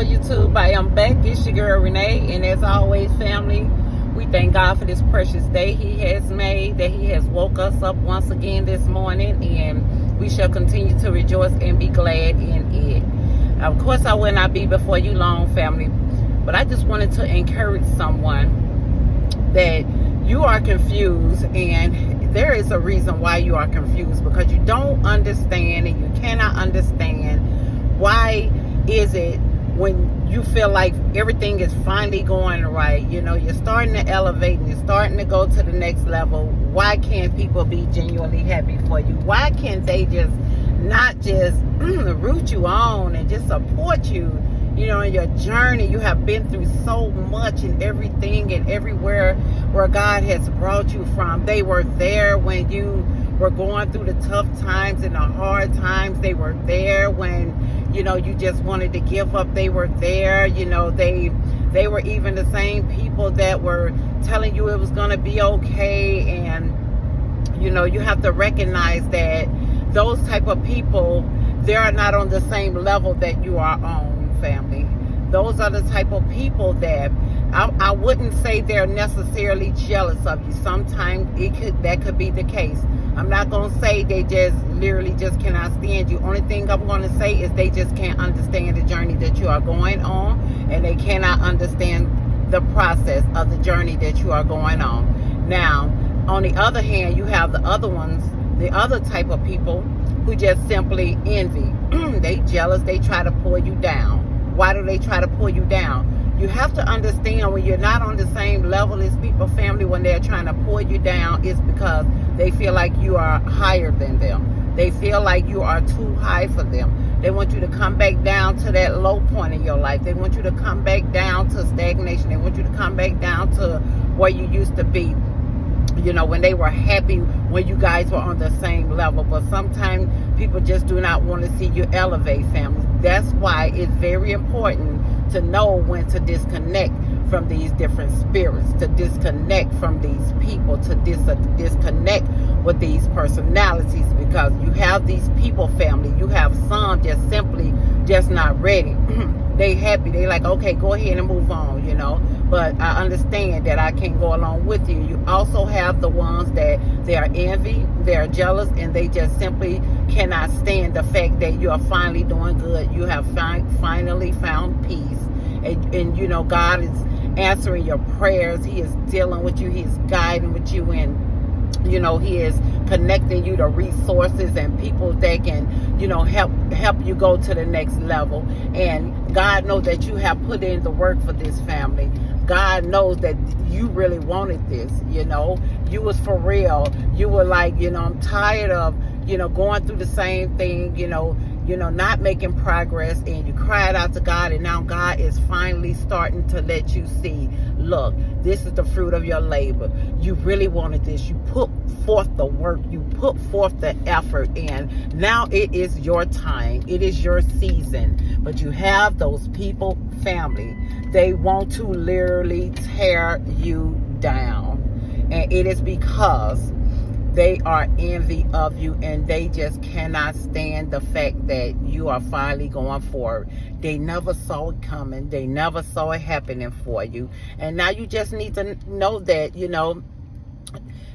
YouTube. I am back. It's your girl Renee, and as always, family, we thank God for this precious day He has made, that He has woke us up once again this morning, and we shall continue to rejoice and be glad in it. Of course, I will not be before you long, family, but I just wanted to encourage someone that you are confused, and there is a reason why you are confused, because you don't understand and you cannot understand why is it when you feel like everything is finally going right, you're starting to elevate and you're starting to go to the next level. Why can't people be genuinely happy for you? Why can't they just not just root you on and just support you, in your journey? You have been through so much and everything and everywhere where God has brought you from. They were there when you were going through the tough times and the hard times. They were there when you just wanted to give up. They were there. They were even the same people that were telling you it was going to be okay. And you have to recognize that those type of people, they are not on the same level that you are on, family. Those are the type of people that I wouldn't say they're necessarily jealous of you. Sometimes that could be the case. I'm not going to say they just literally just cannot stand you. Only thing I'm going to say is they just can't understand the journey that you are going on, and they cannot understand the process of the journey that you are going on. Now, on the other hand, you have the other ones, the other type of people who just simply envy. They jealous. They try to pull you down. Why do they try to pull you down? You have to understand, when you're not on the same level as people, family, when they're trying to pull you down, it's because they feel like you are higher than them. They feel like you are too high for them. They want you to come back down to that low point in your life. They want you to come back down to stagnation. They want you to come back down to where you used to be, when they were happy, when you guys were on the same level. But sometimes people just do not want to see you elevate, family. That's why it's very important to know when to disconnect from these different spirits, to disconnect from these people, to disconnect with these personalities, because you have these people, family. You have some just simply just not ready. They happy. They like, okay, go ahead and move on, But I understand that I can't go along with you. You also have the ones that they are envy, they are jealous, and they just simply cannot stand the fact that you are finally doing good. You have finally found peace. And God is answering your prayers. He is dealing with you. He is guiding with you, and He is connecting you to resources and people that can, help you go to the next level. And God knows that you have put in the work for this, family. God knows that you really wanted this, You was for real. You were like, I'm tired of, going through the same thing, not making progress, and you cried out to God, and now God is finally starting to let you see, look, this is the fruit of your labor. You really wanted this. You put forth the work. You put forth the effort, and now it is your time. It is your season. But you have those people, family, they want to literally tear you down, and it is because they are envy of you, and they just cannot stand the fact that you are finally going forward. They never saw it coming. They never saw it happening for you. And now you just need to know that,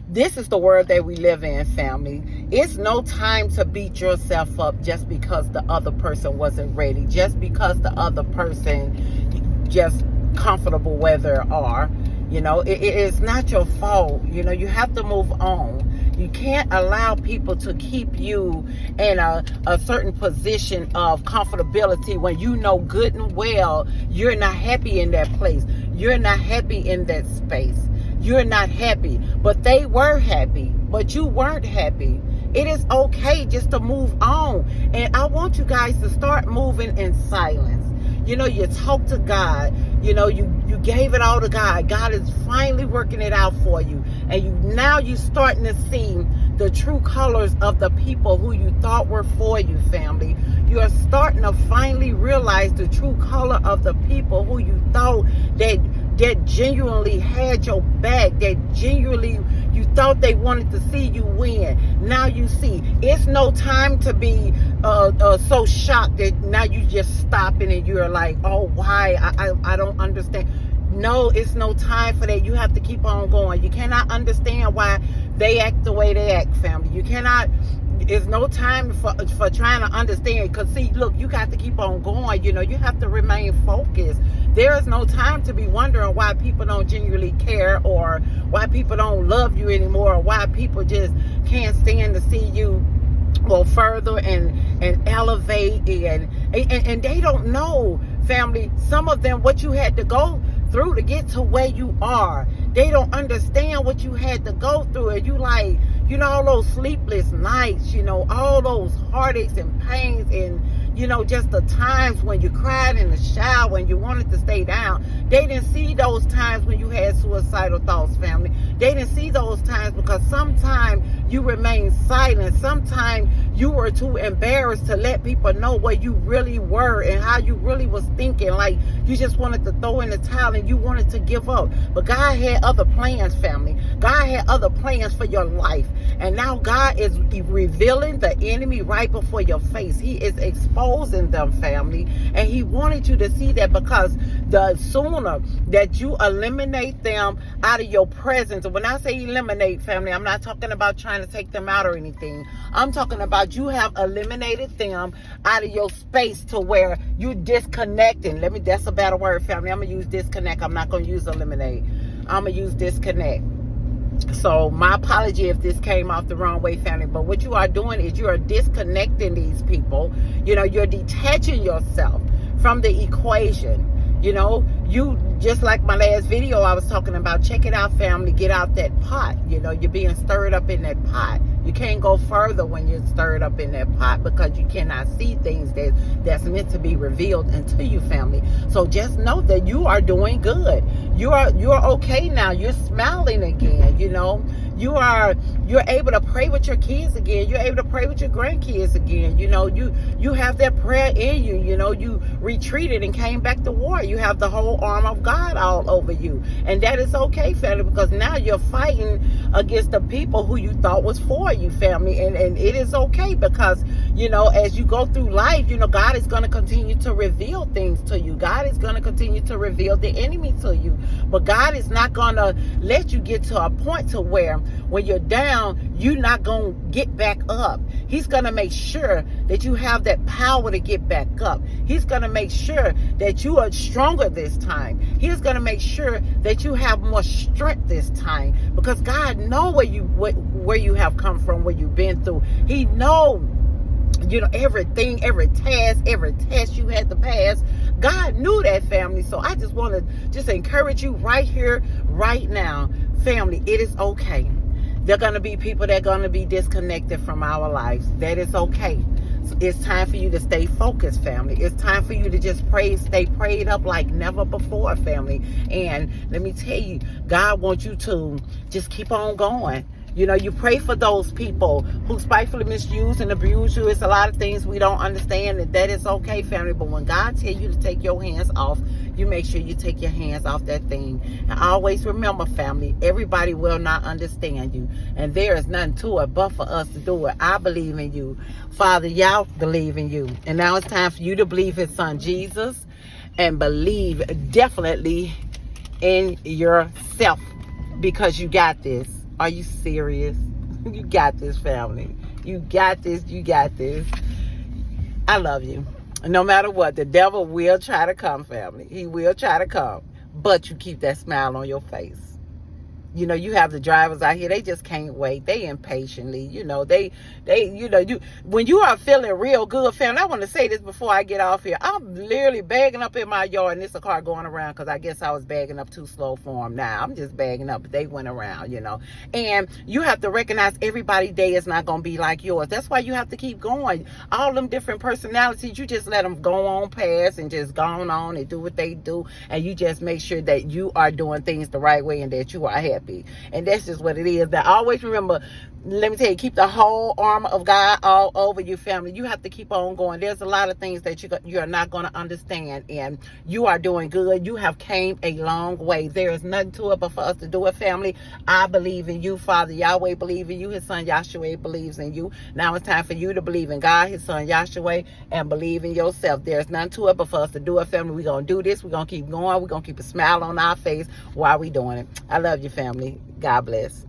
this is the world that we live in, family. It's no time to beat yourself up just because the other person wasn't ready, just because the other person just comfortable where they are. It is not your fault. You have to move on. You can't allow people to keep you in a certain position of comfortability when you know good and well you're not happy in that place. You're not happy in that space. You're not happy. But they were happy, but you weren't happy. It is okay just to move on. And I want you guys to start moving in silence. You talk to God. You gave it all to God. God is finally working it out for you. And now you're starting to see the true colors of the people who you thought were for you, family. You are starting to finally realize the true color of the people who you thought that genuinely had your back, that genuinely, You thought they wanted to see you win. Now you see. It's no time to be so shocked that now you just stopping and you're like, oh, why? I don't understand. No, it's no time for that. You have to keep on going. You cannot understand why they act the way they act, family. You cannot. It's no time for trying to understand. Because, see, look, you got to keep on going. You know, you have to remain focused. There is no time to be wondering why people don't genuinely care, or why people don't love you anymore, or why people just can't stand to see you go further and elevate. And they don't know, family, some of them, what you had to go through to get to where you are. They don't understand what you had to go through. And you like, you know, all those sleepless nights, you know, all those heartaches and pains, and, you know, just the times when you cried in the shower and you wanted to stay down. They didn't see those times when you had suicidal thoughts, family. They didn't see those times because sometimes you remained silent. Sometimes you were too embarrassed to let people know where you really were and how you really was thinking. Like, you just wanted to throw in the towel and you wanted to give up. But God had other plans, family. God had other plans for your life. And now God is revealing the enemy right before your face. He is exposing them, family. And he wanted you to see that, because the sooner that you eliminate them out of your presence. And when I say eliminate, family, I'm not talking about trying to take them out or anything. I'm talking about you have eliminated them out of your space to where you disconnecting. That's a better word, family. I'm going to use disconnect. I'm not going to use eliminate. I'm going to use disconnect. So my apology if this came off the wrong way, family. But what you are doing is you are disconnecting these people. You know, you're detaching yourself from the equation. You know, you, just like my last video I was talking about, check it out, family. Get out that pot. You know, you're being stirred up in that pot. You can't go further when you're stirred up in that pot, because you cannot see things that's meant to be revealed into you, family. So just know that you are doing good. You're okay now. You're smiling again. You know, you're able to pray with your kids again. You're able to pray with your grandkids again. You know, you have that prayer in you. You know, you retreated and came back to war. You have the whole arm of God all over you. And that is okay, family, because now you're fighting against the people who you thought was for you, family. And it is okay, because, you know, as you go through life, you know, God is going to continue to reveal things to you. God is going to continue to reveal the enemy to you. But God is not going to let you get to a point to where when you're down, you're not going to get back up. He's going to make sure that you have that power to get back up. He's going to make sure that you are stronger this time. He's going to make sure that you have more strength this time, because God knows where you have come from, where you've been through. He knows, you know, everything, every test you had to pass. God knew that, family. So I just want to encourage you right here, right now, family. It is okay. There are going to be people that are going to be disconnected from our lives. That is okay. So it's time for you to stay focused, family. It's time for you to just pray, stay prayed up like never before, family. And let me tell you, God wants you to just keep on going. You know, you pray for those people who spitefully misuse and abuse you. It's a lot of things we don't understand, and that is okay, family. But when God tells you to take your hands off, you make sure you take your hands off that thing. And always remember, family, everybody will not understand you. And there is nothing to it but for us to do it. I believe in you. Father, y'all believe in you. And now it's time for you to believe his son, Jesus, and believe definitely in yourself, because you got this. Are you serious? You got this, family. You got this. You got this. I love you. No matter what, the devil will try to come, family. He will try to come. But you keep that smile on your face. You know, you have the drivers out here, they just can't wait. They impatiently, you know, they, you know, when you are feeling real good, family, I want to say this before I get off here. I'm literally bagging up in my yard, and there's a car going around, because I guess I was bagging up too slow for them. Now I'm just bagging up, but they went around, you know. And you have to recognize everybody's day is not going to be like yours. That's why you have to keep going. All them different personalities, you just let them go on past and just go on and do what they do. And you just make sure that you are doing things the right way and that you are happy. And that's just what it is. Now, always remember, let me tell you, keep the whole armor of God all over your family. You have to keep on going. There's a lot of things that you're not going to understand, and you are doing good. You have came a long way. There is nothing to it but for us to do it, family. I believe in you, Father Yahweh believe in you. His son Yahshua believes in you. Now it's time for you to believe in God, his son Yahshua, and believe in yourself. There's nothing to it but for us to do it, family. We're going to do this. We're going to keep going. We're going to keep a smile on our face while we're doing it. I love you, family. God bless.